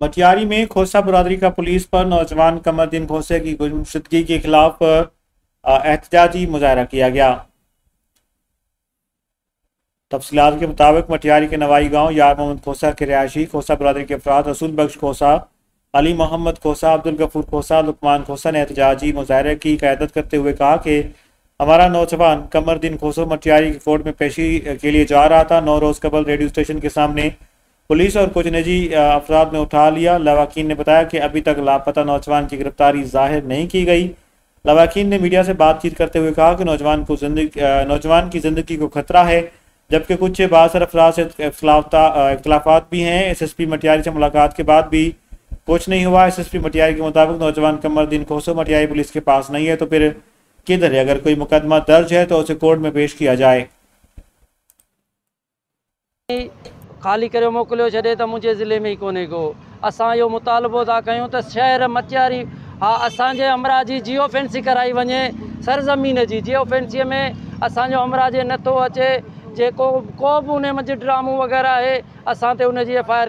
मटियारी में खोसा बरादरी का पुलिस पर नौजवान कमरदीन खोसे की गुमशुदगी के खिलाफ एहतजाजी मुजाहरा किया गया। तफसीलात के मुताबिक मटियारी के नवाई गांव यार मोहम्मद खोसा के रिहायशी खोसा बरादरी के अफराद रसूल बख्श खोसा, अली मोहम्मद खोसा, अब्दुल गफूर खोसा, लुकमान खोसा ने एहतजाजी मुजाहरे की क़यादत करते हुए कहा कि हमारा नौजवान कमरदीन खोसो मटियारी की कोर्ट में पेशी के लिए जा रहा था। 9 रोज़ कबल रेडियो स्टेशन के सामने पुलिस और कुछ निजी अफराद ने उठा लिया। लवाकिन ने बताया कि अभी तक लापता नौजवान की गिरफ्तारी जाहिर नहीं की गई। लवाकिन ने मीडिया से बातचीत करते हुए कहा कि नौजवान की जिंदगी को खतरा है, जबकि कुछ बासर अफराद से इख्तलाफात भी हैं। SSP मटियारी से मुलाकात के बाद भी कुछ नहीं हुआ। SSP मटियारी के मुताबिक नौजवान कमरदीन खोसो मटियारी पुलिस के पास नहीं है तो फिर किधर है? अगर कोई मुकदमा दर्ज है तो उसे कोर्ट में पेश किया जाए। खाली करे मोकिलियो छॾे त मुंहिंजे ज़िले में ई कोन्हे को। असां इहो मुतालबो था कयूं त शहर मटियारी असांजे अमराजी जियो फैंसी कराई वञे। सरज़मीन जी जियो फैंसीअ में असांजो अमराजी नथो अचे। जेको को बि उन मंझि ड्रामो वग़ैरह आहे असां ते उनजी FIR